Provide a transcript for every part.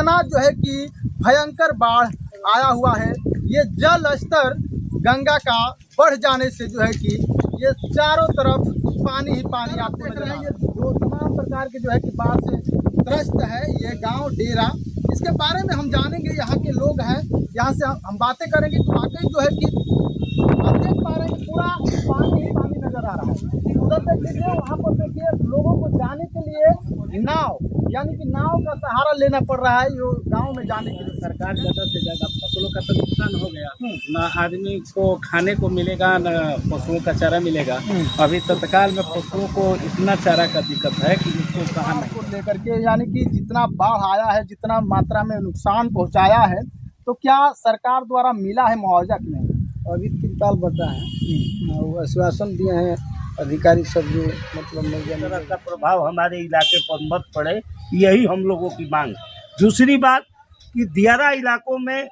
इतना जो है कि भयंकर बाढ़ आया हुआ है। ये जल स्तर गंगा का बढ़ जाने से जो है कि ये चारों तरफ पानी ही पानी आपको देख रहे हैं। ये दो तमाम प्रकार के जो है कि बाढ़ से त्रस्त है ये गांव डेरा। इसके बारे में हम जानेंगे, यहाँ के लोग हैं, यहाँ से हम बातें करेंगे। वाकई जो है कि आप देख पा रहे हैं कि पूरा पानी ही पानी नजर आ रहा है। उधर देख लीजिए, वहाँ पर देखिए लोगों को जाने के लिए नाव, यानी कि नाव का सहारा लेना पड़ रहा है यो गांव में जाने के लिए। सरकार ज़्यादा से ज़्यादा फसलों का तो नुकसान हो गया, ना आदमी को खाने को मिलेगा न पशुओं का चारा मिलेगा। अभी तत्काल में पशुओं को इतना चारा का दिक्कत है कि उसको कहाँ को लेकर के, यानी कि जितना बाढ़ आया है, जितना मात्रा में नुकसान पहुंचाया है, तो क्या सरकार द्वारा मिला है मुआवजा कि नहीं? अभी तिरपाल बटा है और आश्वासन दिए हैं अधिकारी सब जो मतलब तरह का प्रभाव हमारे इलाके पर मत पड़े, यही हम लोगों की मांग है। दूसरी बात कि दियारा इलाकों में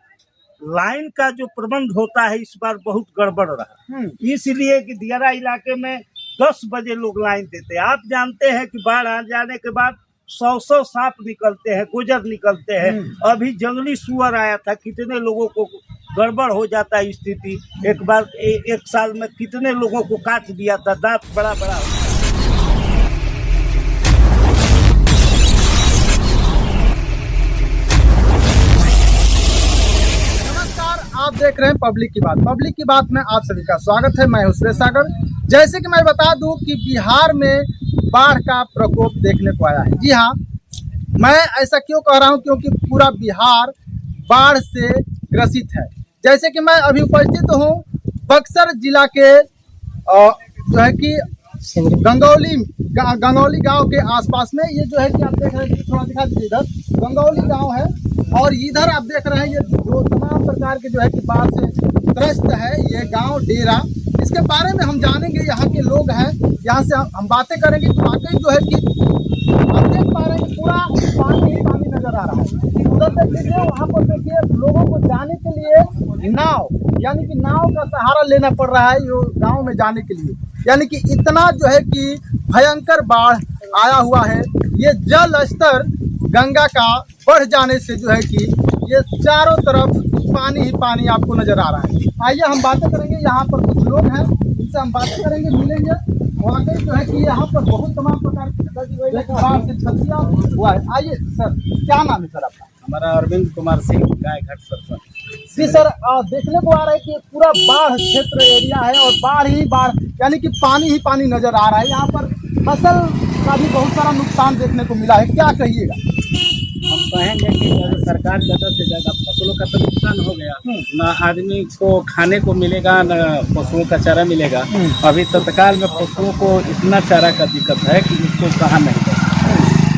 लाइन का जो प्रबंध होता है इस बार बहुत गड़बड़ रहा, इसलिए कि दियारा इलाके में 10 बजे लोग लाइन देते हैं। आप जानते हैं कि बाढ़ आ जाने के बाद 100 सांप निकलते हैं, गुजर निकलते हैं। अभी जंगली सुअर आया था, कितने लोगों को गड़बड़ हो जाता है स्थिति। एक बार एक साल में कितने लोगों को काट दिया था, दांत बड़ा बड़ा। नमस्कार, आप देख रहे हैं पब्लिक की बात। पब्लिक की बात में आप सभी का स्वागत है। मैं हूं सुरेश सागर। जैसे कि मैं बता दूं कि बिहार में बाढ़ का प्रकोप देखने को आया है। जी हाँ, मैं ऐसा क्यों कह रहा हूं, क्योंकि पूरा बिहार बाढ़ से ग्रसित है। जैसे कि मैं अभी उपस्थित हूं बक्सर जिला के जो है कि गंगौली गांव के आसपास में। ये जो है कि आप देख रहे हैं, थोड़ा दिखा दीजिए, इधर गंगौली गांव है और इधर आप देख रहे हैं ये दो तमाम प्रकार के जो है कि बाढ़ से त्रस्त है ये गांव डेरा। इसके बारे में हम जानेंगे, यहाँ के लोग हैं, यहाँ से हम बातें करेंगे। वाकई जो है कि आप देख पा रहे हैं कि पूरा पानी ही पानी नजर आ रहा है। उधर देख लीजिए, वहाँ पर देखिए लोगों को जाने के लिए नाव, यानी कि नाव का सहारा लेना पड़ रहा है यो गांव में जाने के लिए। यानी कि इतना जो है कि भयंकर बाढ़ आया हुआ है। ये जल स्तर गंगा का बढ़ जाने से जो है कि ये चारों तरफ पानी ही पानी आपको नजर आ रहा है। आइए हम बातें करेंगे, यहाँ पर कुछ लोग हैं, इनसे हम बातें करेंगे, मिलेंगे। वाकई जो है कि यहाँ पर बहुत तमाम प्रकार की क्षतियाँ हुआ है। आइए सर, क्या नाम है सर आपका? हमारा अरविंद कुमार सिंह, गायघाट सरपंच। जी सर, देखने को आ रहा है कि पूरा बाढ़ क्षेत्र एरिया है और बाढ़ ही बाढ़, यानी कि पानी ही पानी नजर आ रहा है। यहाँ पर फसल का भी बहुत सारा नुकसान देखने को मिला है, क्या कहिएगा? हम कहेंगे कि सरकार ज़्यादा से ज़्यादा फसलों का तो नुकसान हो गया, ना आदमी को खाने को मिलेगा न पशुओं का चारा मिलेगा। अभी तत्काल में पशुओं को इतना चारा का दिक्कत है कि उसको कहाँ नहीं।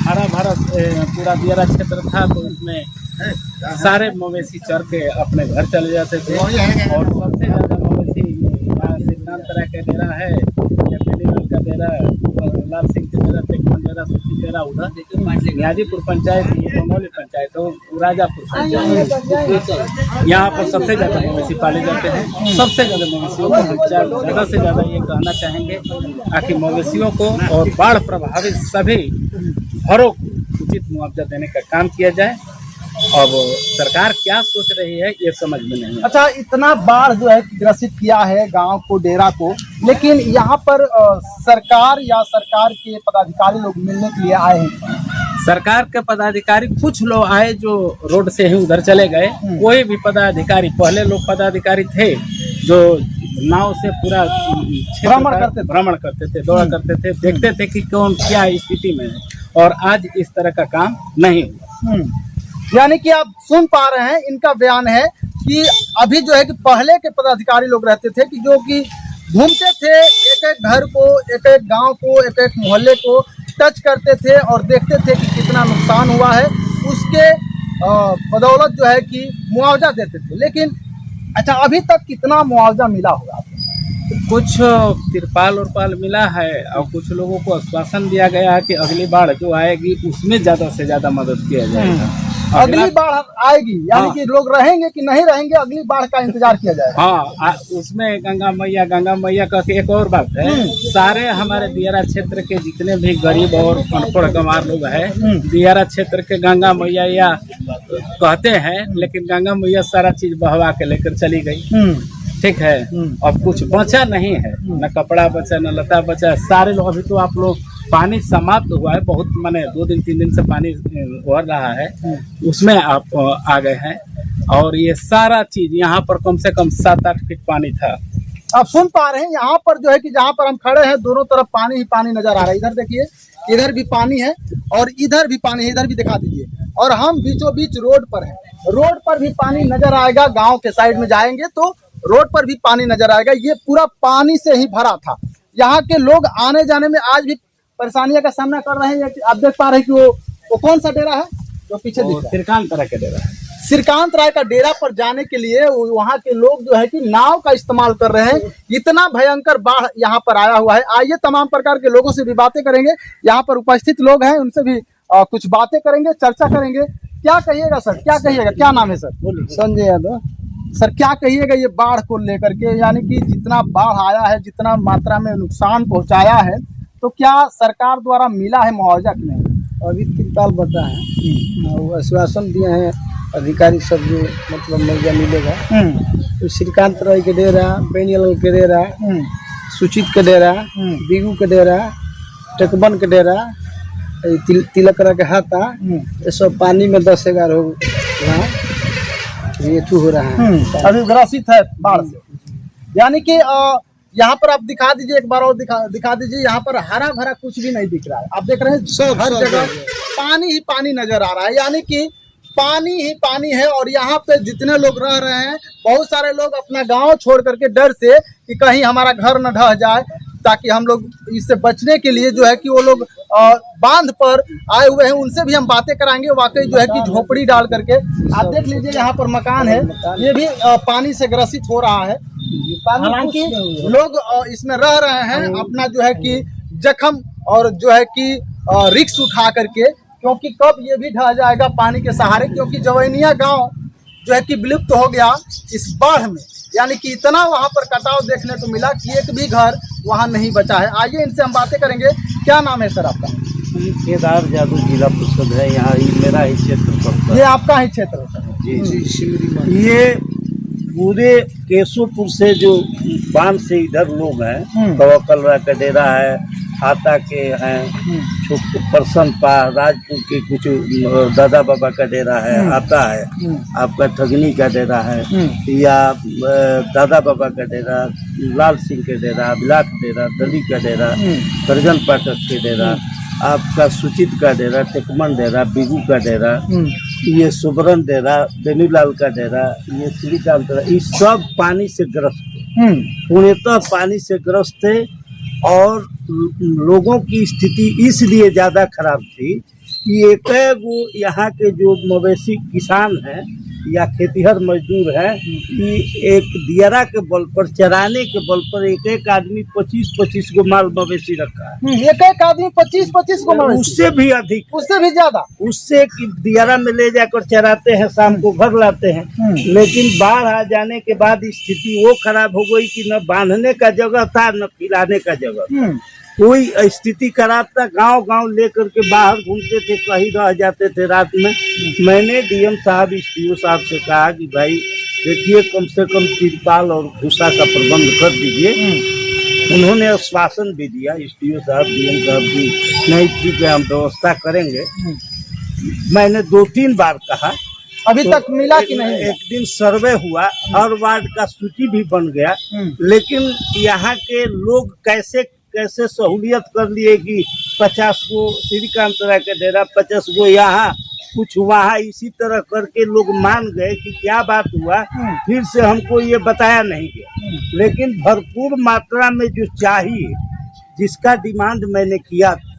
हरा भरा पूरा दियारा क्षेत्र था, तो उसमें सारे मवेशी चर के अपने घर चले जाते थे। और सबसे ज़्यादा मवेशी सिद्धांत तरह के डेरा है, का डेरा, लाल सिंह के डेरा, डेरा, सची डेरा, उधर न्याजीपुर पंचायत, गंगौली पंचायत, तो राजापुर पंचायत, यहाँ पर सबसे ज़्यादा मवेशी पाले जाते हैं। सबसे ज़्यादा मवेशियों को हम ज़्यादा से ज़्यादा ये कहना चाहेंगे ताकि मवेशियों को और बाढ़ प्रभावित सभी घरों को उचित मुआवजा देने का काम किया जाए। अब सरकार क्या सोच रही है ये समझ में नहीं। अच्छा, इतना बाढ़ जो है ग्रसित किया है गांव को, डेरा को, लेकिन यहाँ पर सरकार या सरकार के पदाधिकारी लोग मिलने के लिए आए हैं? सरकार के पदाधिकारी कुछ लोग आए जो रोड से ही उधर चले गए। कोई भी पदाधिकारी, पहले लोग पदाधिकारी थे जो नाव से पूरा भ्रमण करते थे, दौड़ा करते थे, देखते थे कि कौन क्या स्थिति में है, और आज इस तरह का काम नहीं हुआ। यानी कि आप सुन पा रहे हैं, इनका बयान है कि अभी जो है कि पहले के पदाधिकारी लोग रहते थे कि जो कि घूमते थे, एक एक घर को, एक एक गांव को, एक एक मोहल्ले को टच करते थे और देखते थे कि कितना नुकसान हुआ है, उसके बदौलत जो है कि मुआवजा देते थे। लेकिन अच्छा, अभी तक कितना मुआवजा मिला होगा? कुछ तिरपाल उरपाल मिला है और कुछ लोगों को आश्वासन दिया गया है कि अगली बाढ़ जो आएगी उसमें ज़्यादा से ज़्यादा मदद किया जाएगा। अगली बाढ़ आएगी, यानी कि लोग रहेंगे कि नहीं रहेंगे, अगली बाढ़ का इंतजार किया जाएगा। हाँ, उसमें गंगा मैया का एक और बात है, सारे हमारे दियारा क्षेत्र के जितने भी गरीब और अनपढ़ गंवार लोग हैं, दियारा क्षेत्र के गंगा मैया या कहते हैं, लेकिन गंगा मैया सारा चीज बहवा के लेकर चली गई। ठीक है, अब कुछ बचा नहीं है, न कपड़ा बचा न लता बचा। सारे लोग, अभी तो आप लोग पानी समाप्त हुआ है, बहुत माने 2 दिन 3 दिन से पानी उड़ रहा है, उसमें आप आ गए हैं। और ये सारा चीज यहाँ पर कम से कम 7-8 फीट पानी था। आप सुन पा रहे हैं यहाँ पर जो है कि जहाँ पर हम खड़े हैं दोनों तरफ पानी ही पानी नजर आ रहा है। इधर देखिए, इधर भी पानी है और इधर भी पानी है, इधर भी दिखा दीजिए। और हम बीचों बीच रोड पर हैं, रोड पर भी पानी नजर आएगा। गांव के साइड में जाएंगे तो रोड पर भी पानी नजर आएगा। ये पूरा पानी से ही भरा था। यहाँ के लोग आने जाने में आज भी परेशानियों का सामना कर रहे हैं। आप देख पा रहे हैं कि वो कौन सा डेरा है जो पीछे दिख रहा है? श्रीकांत राय का डेरा है। श्रीकांत राय का डेरा पर जाने के लिए वहाँ के लोग जो है कि नाव का इस्तेमाल कर रहे हैं। इतना भयंकर बाढ़ यहाँ पर आया हुआ है। आइए तमाम प्रकार के लोगों से भी बातें करेंगे। यहाँ पर उपस्थित लोग हैं, उनसे भी कुछ बातें करेंगे, चर्चा करेंगे। क्या कहिएगा सर, क्या कहिएगा? क्या नाम है सर? संजय यादव। सर क्या कहिएगा ये बाढ़ को लेकर के, यानी कि जितना बाढ़ आया है, जितना मात्रा में नुकसान पहुंचाया है, तो क्या सरकार द्वारा मिला है मुआवजा कि नहीं? अभी तिरपाल बता है और आश्वासन दिए हैं अधिकारी सब जो मतलब मुआवजा मिलेगा। तो श्रीकांत राय के डेरा, बेनियल के डेरा, सुचित के डेरा, बिगू के डेरा, टेकबन के डेरा, तिलकरा के हाथा, ये सब पानी में 10-11 हो रहा ये हो रहा है। अभी ग्रसित है बाढ़ से। यानी कि यहाँ पर आप दिखा दीजिए, एक बार और दिखा दीजिए। यहाँ पर हरा भरा कुछ भी नहीं दिख रहा है। आप देख रहे हैं सब हर जगह पानी ही पानी नजर आ रहा है। यानी कि पानी ही पानी है। और यहाँ पे जितने लोग रह रहे हैं, बहुत सारे लोग अपना गांव छोड़ करके डर से कि कहीं हमारा घर न ढह जाए, ताकि हम लोग इससे बचने के लिए जो है कि वो लोग बांध पर आए हुए हैं। उनसे भी हम बातें कराएंगे। वाकई जो है कि झोपड़ी डाल करके आप देख लीजिए, यहाँ पर मकान है, ये भी पानी से ग्रसित हो रहा है। हालांकि लोग इसमें रह रहे हैं अपना जो है कि जख्म और जो है कि रिक्स उठा करके, क्योंकि कब ये भी ढह जाएगा पानी के सहारे। क्योंकि जवैनिया गांव जो है कि विलुप्त हो गया इस बाढ़ में। यानी कि इतना वहां पर कटाव देखने को मिला कि एक भी घर वहां नहीं बचा है। आइए इनसे हम बातें करेंगे। क्या नाम है सर आपका? केदार जादू, जिला परिषद है यहाँ। मेरा ही क्षेत्र पड़ता है। ये आपका ही क्षेत्र है सर? जी। ये पूरे केशोपुर से जो बांध से इधर लोग हैं, तवक्कल राय का डेरा है, हाथा के हैं, परसन पा, राजपुर के कुछ दादा बाबा का डेरा है, आता है आपका ठगनी का डेरा है, या दादा बाबा का डेरा, लाल सिंह के डेरा, अभिलाष डेरा, दली का डेरा, करजन पाठक के डेरा, आपका सुचित का डेरा, टेकमन डेरा, बिगू का डेरा, ये सुबरन डेरा, बेनीलाल का डेरा, ये श्रीकांत डेरा, ये सब पानी से ग्रस्त, पूर्णतः पानी से ग्रस्त थे। और लोगों की स्थिति इसलिए ज़्यादा खराब थी कि एक वो यहाँ के जो मवेशी किसान हैं या खेतीहर मजदूर हैं, कि एक दियरा के बल पर, चराने के बल पर एक आदमी 25-25 को माल मवेशी रखा है। एक आदमी 25-25 को मवेशी, उससे भी अधिक, उससे भी ज्यादा, उससे कि दियरा में ले जाकर चराते हैं, शाम को घर लाते हैं। लेकिन बाढ़ आ जाने के बाद स्थिति वो खराब हो गई कि न बांधने का जगह था, न खिलाने का जगह। कोई स्थिति खराब था। गांव लेकर के बाहर घूमते थे, कहीं रह जाते थे रात में। मैंने डीएम साहब, एसडीओ साहब से कहा कि भाई देखिए, कम से कम तिरपाल और भूसा का प्रबंध कर दीजिए। उन्होंने आश्वासन भी दिया, एसडीओ साहब, डीएम साहब भी, नहीं ठीक है हम व्यवस्था करेंगे। मैंने 2-3 बार कहा, अभी तक मिला कि नहीं? एक दिन सर्वे हुआ, हर वार्ड का सूची भी बन गया, लेकिन यहाँ के लोग कैसे सहूलियत कर लिए कि 50 को श्रीकांत राय का डेरा, 50 को यहाँ, कुछ वहाँ, इसी तरह करके लोग मान गए कि क्या बात हुआ। फिर से हमको ये बताया नहीं गया, लेकिन भरपूर मात्रा में जो चाहिए, जिसका डिमांड मैंने किया था,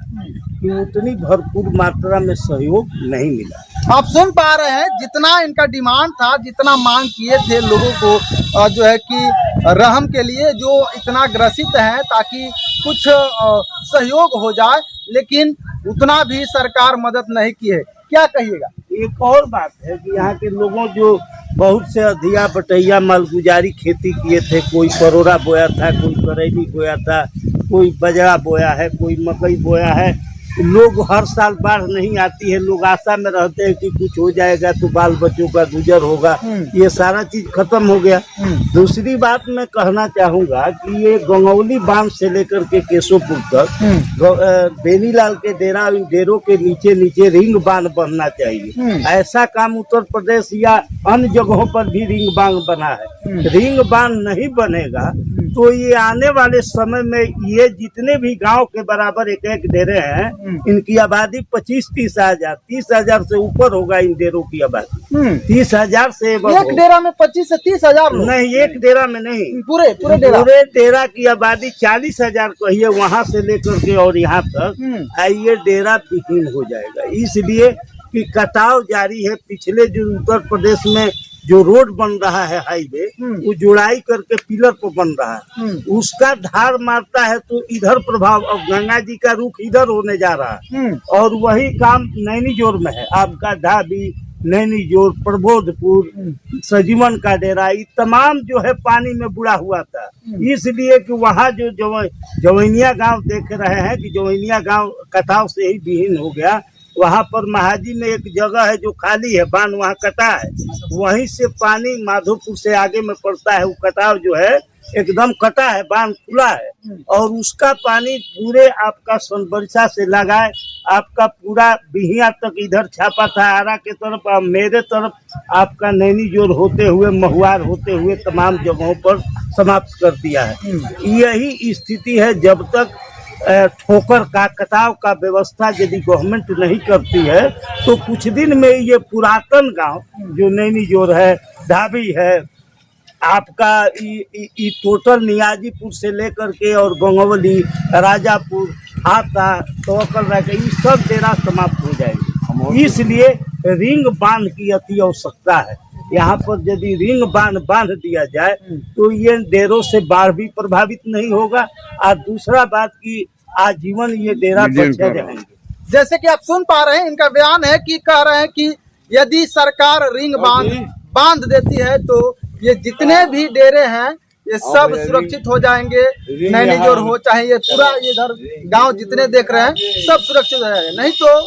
कि उतनी भरपूर मात्रा में सहयोग नहीं मिला। आप सुन पा रहे हैं, जितना इनका डिमांड था, जितना मांग किए थे लोगों को जो है कि रहम के लिए, जो इतना ग्रसित है, ताकि कुछ सहयोग हो जाए, लेकिन उतना भी सरकार मदद नहीं की है। क्या कहिएगा? एक और बात है कि यहाँ के लोगों जो बहुत से अधिया बटैया मालगुजारी खेती किए थे, कोई परोरा बोया था, कोई करेली बोया था, कोई बजरा बोया है, कोई मकई बोया है, लोग हर साल बाढ़ नहीं आती है, लोग आशा में रहते हैं कि कुछ हो जाएगा तो बाल बच्चों का गुजर होगा, ये सारा चीज खत्म हो गया। दूसरी बात मैं कहना चाहूंगा कि ये गंगौली बांध से लेकर के केशोपुर तक बेनीलाल के डेरा, डेरों के नीचे नीचे रिंग बांध बनना चाहिए। ऐसा काम उत्तर प्रदेश या अन्य जगहों पर भी रिंग बांध बना है। रिंग बांध नहीं बनेगा तो ये आने वाले समय में ये जितने भी गांव के बराबर एक एक डेरे हैं, इनकी आबादी 25-30 हजार, 30 हजार से ऊपर होगा इन डेरों की आबादी। 30 हजार से एक डेरा में 25 से 30 हजार लोग? नहीं, एक डेरा में नहीं, पूरे डेरा की आबादी 40 हजार कहिए, वहां से लेकर के और यहाँ तक ये डेरा विहीन हो जाएगा। इसलिए कि कटाव जारी है। पिछले जो उत्तर प्रदेश में जो रोड बन रहा है हाईवे, वो जुड़ाई करके पिलर पर बन रहा है, उसका धार मारता है तो इधर प्रभाव, अब गंगा जी का रुख इधर होने जा रहा है और वही काम नैनीजोर में है। आपका ढाबी, नैनीजोर, प्रबोधपुर, सजीवन का डेरा, ये तमाम जो है पानी में बुड़ा हुआ था। इसलिए कि वहाँ जो जवैनिया गांव देख रहे हैं कि जवैनिया गांव कटाव से ही विहीन हो गया। वहाँ पर महाजी में एक जगह है जो खाली है, बांध वहाँ कटा है, वहीं से पानी माधोपुर से आगे में पड़ता है। वो कटाव जो है एकदम कटा है, बांध खुला है और उसका पानी पूरे आपका सोनबरसा से लगाए आपका पूरा बिहिया तक इधर छापा था, आरा के तरफ, मेरे तरफ आपका नैनीजोर होते हुए, महुआर होते हुए तमाम जगहों पर समाप्त कर दिया है। यही स्थिति है। जब तक ठोकर का, कटाव का व्यवस्था यदि गवर्नमेंट नहीं करती है तो कुछ दिन में ये पुरातन गांव जो नैनीजोर है, ढाबी है, आपका टोटल नियाजीपुर से लेकर के और गंगौली, राजापुर, हाथा, तवक्कल राय, ये सब डेरा समाप्त हो जाएंगे। इसलिए रिंग बांध की अति आवश्यकता है। यहाँ पर यदि रिंग बांध दिया जाए तो ये डेरों से बाढ़ भी प्रभावित नहीं होगा और दूसरा बात की आजीवन ये डेरा बचे रहेंगे। जैसे कि आप सुन पा रहे हैं, इनका बयान है कि कह रहे हैं कि यदि सरकार रिंग बांध देती है तो ये जितने भी डेरे हैं ये सब सुरक्षित हो जाएंगे। नैनीजोर हो चाहे ये पूरा इधर गांव जितने देख रहे हैं सब सुरक्षित हो जाएंगे। नहीं तो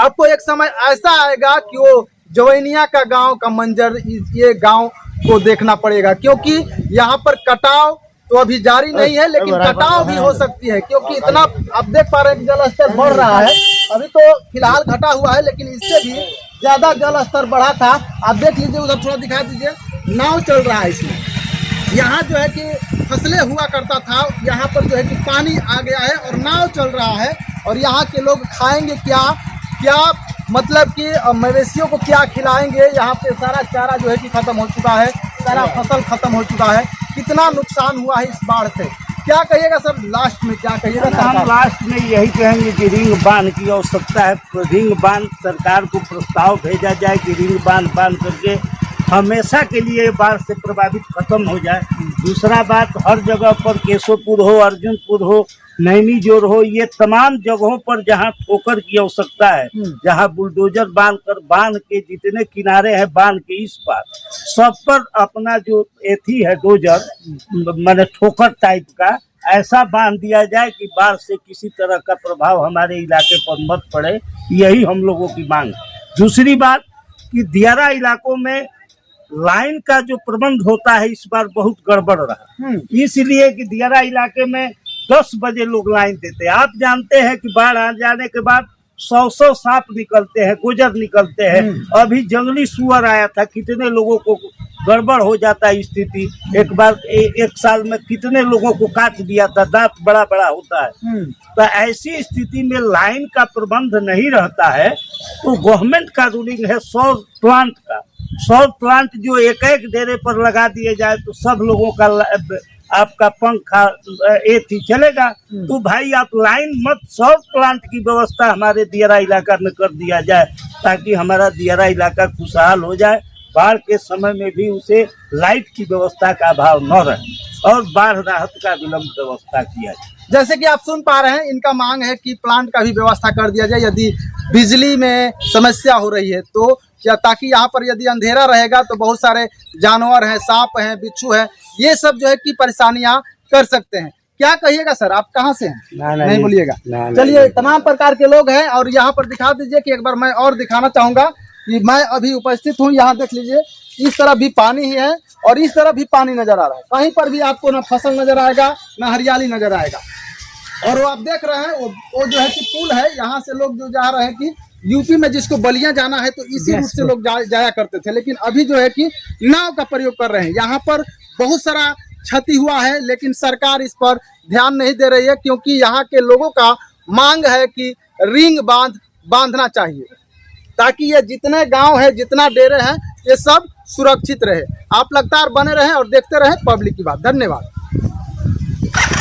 आपको एक समय ऐसा आएगा कि वो जवैनिया का गांव का मंजर ये गांव को देखना पड़ेगा, क्योंकि यहाँ पर कटाव तो अभी जारी नहीं है, लेकिन कटाव भी हो सकती है, क्योंकि इतना आप देख पा रहे हैं कि जल स्तर बढ़ रहा है। अभी तो फिलहाल घटा हुआ है, लेकिन इससे भी ज्यादा जल स्तर बढ़ा था। आप देख लीजिए, उधर थोड़ा दिखा दीजिए, नाव चल रहा है इसमें। यहाँ जो है कि फसलें हुआ करता था, यहाँ पर जो है कि पानी आ गया है और नाव चल रहा है। और यहाँ के लोग खाएंगे क्या मतलब कि मवेशियों को क्या खिलाएंगे। यहाँ पे सारा चारा जो है कि खत्म हो चुका है, सारा फसल खत्म हो चुका है। कितना नुकसान हुआ है इस बाढ़ से, क्या कहिएगा सर? लास्ट में क्या कहिएगा? हम लास्ट में यही कहेंगे कि रिंग बांध की आवश्यकता है। रिंग बांध, सरकार को प्रस्ताव भेजा जाए कि रिंग बांध करके हमेशा के लिए बाढ़ से प्रभावित खत्म हो जाए। दूसरा बात, हर जगह पर केशोपुर हो, अर्जुनपुर हो, नैनीजोर हो, ये तमाम जगहों पर जहाँ ठोकर की आवश्यकता है, जहाँ बुलडोजर बांध के जितने किनारे हैं बांध के इस पार, सब पर अपना जो एथी है डोजर माने ठोकर टाइप का ऐसा बांध दिया जाए कि बाढ़ से किसी तरह का प्रभाव हमारे इलाके पर मत पड़े। यही हम लोगों की मांग। दूसरी बात कि दियारा इलाकों में लाइन का जो प्रबंध होता है इस बार बहुत गड़बड़ रहा, इसलिए कि दियारा इलाके में 10 बजे लोग लाइन देते हैं। आप जानते हैं कि बाढ़ आ जाने के बाद 100 सांप निकलते हैं, गुजर निकलते हैं। अभी जंगली सुअर आया था, कितने लोगों को गड़बड़ हो जाता है स्थिति। एक बार एक साल में कितने लोगों को काट दिया था, दांत बड़ा बड़ा होता है। तो ऐसी स्थिति में लाइन का प्रबंध नहीं रहता है तो गवर्नमेंट का रूलिंग है सौर प्लांट का। सौर प्लांट जो एक डेरे पर लगा दिए जाए तो सब लोगों का आपका पंखा एथी चलेगा। तो भाई आप लाइन मत, सौर प्लांट की व्यवस्था हमारे दियारा इलाका में कर दिया जाए ताकि हमारा दियारा इलाका खुशहाल हो जाए। बाढ़ के समय में भी उसे लाइट की व्यवस्था का अभाव न रहे और बाढ़ राहत का विलंब व्यवस्था किया जाए। जैसे कि आप सुन पा रहे हैं, इनका मांग है कि प्लांट का भी व्यवस्था कर दिया जाए यदि बिजली में समस्या हो रही है तो, या ताकि यहाँ पर यदि अंधेरा रहेगा तो बहुत सारे जानवर हैं, सांप हैं, बिच्छू हैं, ये सब जो है कि परेशानियाँ कर सकते हैं। क्या कहिएगा सर, आप कहाँ से हैं? ना, नहीं बोलिएगा। ना, चलिए, तमाम प्रकार के लोग हैं और यहाँ पर दिखा दीजिए कि एक बार मैं और दिखाना चाहूंगा कि मैं अभी उपस्थित हूँ। यहाँ देख लीजिए, इस तरफ भी पानी ही है और इस तरफ भी पानी नजर आ रहा है। कहीं पर भी आपको ना फसल नजर आएगा ना हरियाली नजर आएगा। और वो आप देख रहे हैं वो जो है कि पुल है, यहाँ से लोग जो जा रहे हैं कि यूपी में जिसको बलिया जाना है तो इसी रूट से लोग जाया करते थे, लेकिन अभी जो है कि नाव का प्रयोग कर रहे हैं। यहाँ पर बहुत सारा क्षति हुआ है, लेकिन सरकार इस पर ध्यान नहीं दे रही है, क्योंकि यहाँ के लोगों का मांग है कि रिंग बांधना चाहिए, ताकि ये जितने गांव है, जितना डेरे हैं, ये सब सुरक्षित रहे। आप लगातार बने रहें और देखते रहें पब्लिक की बात। धन्यवाद।